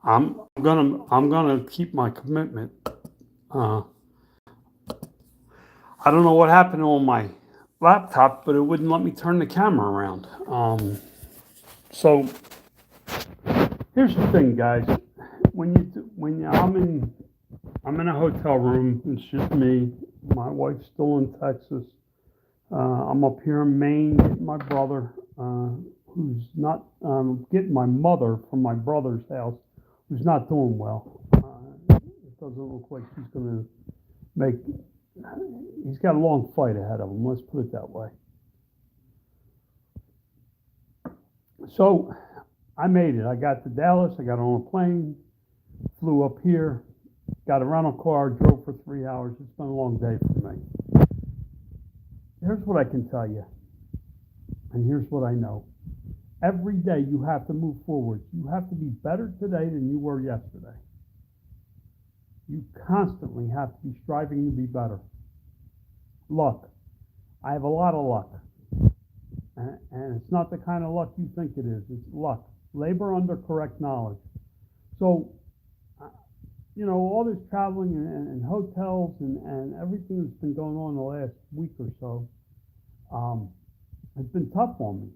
I'm gonna keep my commitment. Uh, I don't know what happened on my laptop, but it wouldn't let me turn the camera around. So here's the thing, guys. I'm in a hotel room. It's just me. My wife's still in Texas. I'm up here in Maine getting my brother, who's not getting my mother from my brother's house, who's not doing well. It doesn't look like he's going to make. He's got a long fight ahead of him. Let's put it that way. So I made it. I got to Dallas. I got on a plane, flew up here, got a rental car, drove for 3 hours. It's been a long day for me. Here's what I can tell you, and here's what I know. Every day you have to move forward. You have to be better today than you were yesterday. You constantly have to be striving to be better. Luck. I have a lot of luck. And it's not the kind of luck you think it is. It's luck. Labor under correct knowledge. So, all this traveling and hotels and everything that's been going on the last week or so, it's been tough on me.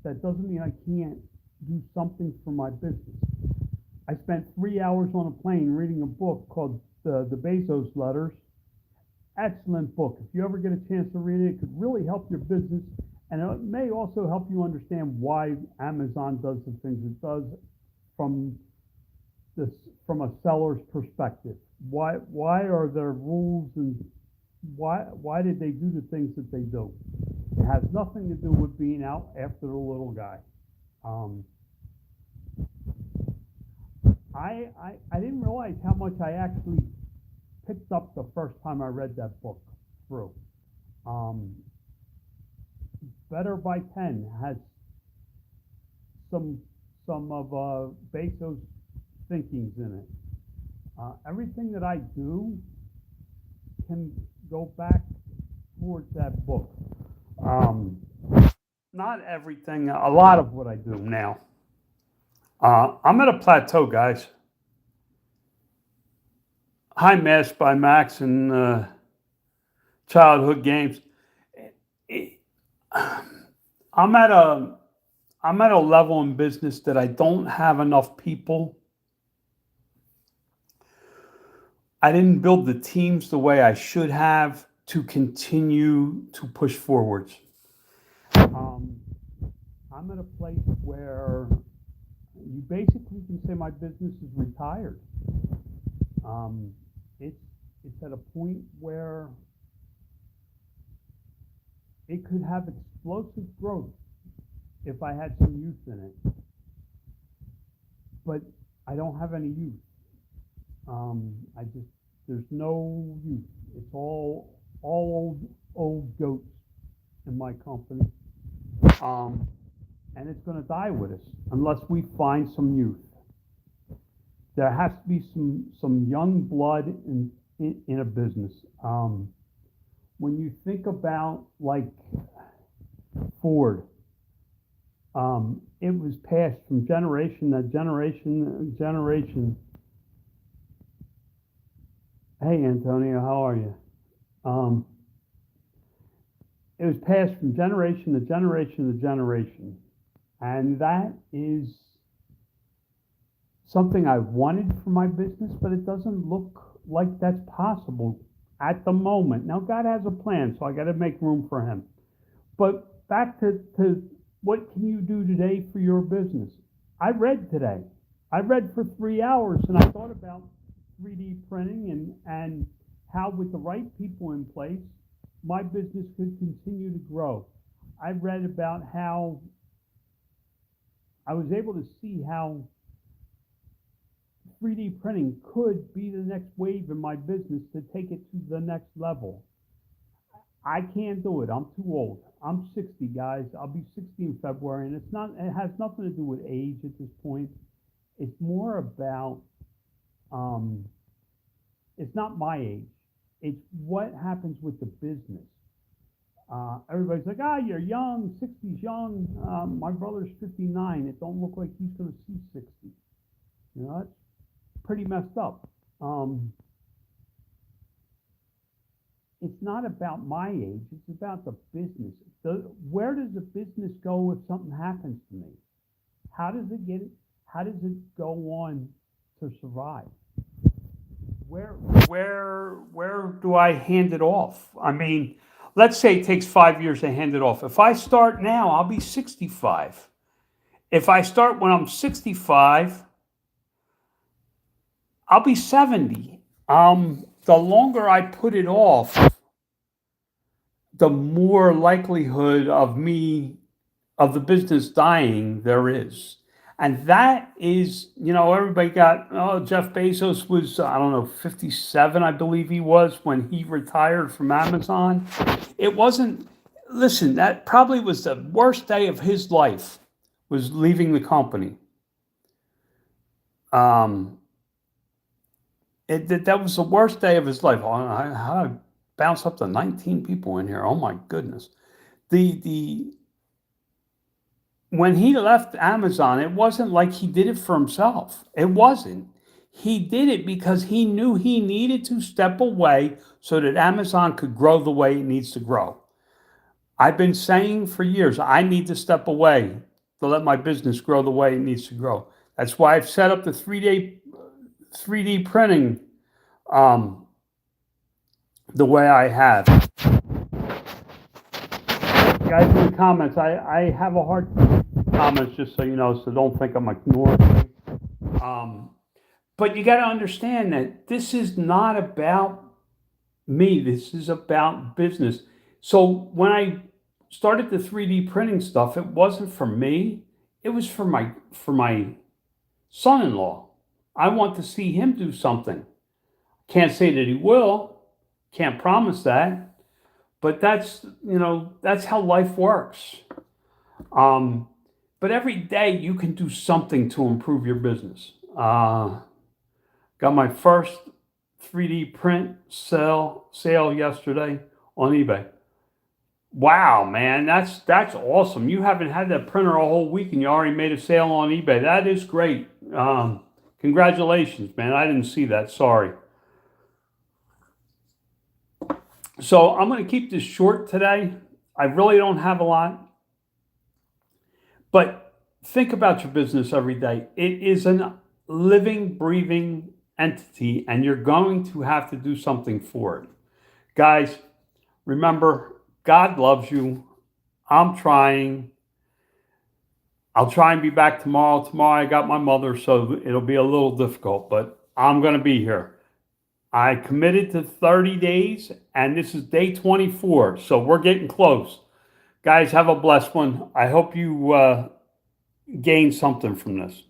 That doesn't mean I can't do something for my business. I spent 3 hours on a plane reading a book called The Bezos Letters. Excellent book. If you ever get a chance to read it, it could really help your business, and it may also help you understand why Amazon does the things it does from a seller's perspective. Why are there rules, and why did they do the things that they do? It has nothing to do with being out after the little guy. I didn't realize how much I actually picked up the first time I read that book through. Better by 10 has some of Bezos' thinkings in it. Everything that I do can go back towards that book. Not everything, a lot of what I do now. I'm at a plateau, guys. High Mass by Max and childhood games. I'm at a level in business that I don't have enough people. I didn't build the teams the way I should have to continue to push forwards. I'm at a place where you basically can say my business is retired. It's at a point where it could have explosive growth if I had some youth in it. But I don't have any youth. There's no youth. It's all old goats in my company. And it's going to die with us unless we find some youth. There has to be some young blood in a business. When you think about like Ford, it was passed from generation to generation. Hey Antonio, how are you? It was passed from generation to generation to generation, and that is something I wanted for my business, but it doesn't look like that's possible at the moment. Now, God has a plan, so I got to make room for Him. But back to what can you do today for your business? I read today. I read for 3 hours, and I thought about 3D printing and how, with the right people in place, my business could continue to grow. I read about how I was able to see how 3D printing could be the next wave in my business to take it to the next level. I can't do it. I'm too old. I'm 60, guys. I'll be 60 in February, and it has nothing to do with age at this point. It's more about, it's not my age. It's what happens with the business. Everybody's like, you're young, 60's young. My brother's 59. It don't look like he's going to see 60. pretty messed up. It's not about my age, it's about the business. Where does the business go if something happens to me? How does it go on to survive? Where do I hand it off? I mean, let's say it takes 5 years to hand it off. If I start now, I'll be 65. If I start when I'm 65, I'll be 70. The longer I put it off, the more likelihood of the business dying there is. And that is, everybody Jeff Bezos was, I don't know, 57, I believe he was when he retired from Amazon. It wasn't, listen, that probably was the worst day of his life, was leaving the company. That was the worst day of his life. How did I bounce up to 19 people in here? Oh my goodness. When he left Amazon, it wasn't like he did it for himself. It wasn't. He did it because he knew he needed to step away so that Amazon could grow the way it needs to grow. I've been saying for years, I need to step away to let my business grow the way it needs to grow. That's why I've set up the 3D printing the way I have. Guys in the comments, I have a hard time with comments, just so you know, so don't think I'm ignoring you. But you got to understand that this is not about me. This is about business. So when I started the 3D printing stuff, it wasn't for me. It was for my son-in-law. I want to see him do something. Can't say that he will. Can't promise that. But that's how life works. But every day you can do something to improve your business. Got my first 3D print sale yesterday on eBay. Wow, man, that's awesome. You haven't had that printer a whole week and you already made a sale on eBay. That is great. Congratulations, man. I didn't see that. Sorry. So I'm going to keep this short today. I really don't have a lot. But think about your business every day. It is a living, breathing entity, and you're going to have to do something for it. Guys, remember, God loves you. I'm trying. I'll try and be back tomorrow. Tomorrow I got my mother, so it'll be a little difficult, but I'm going to be here. I committed to 30 days, and this is day 24, so we're getting close. Guys, have a blessed one. I hope you gain something from this.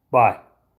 Bye.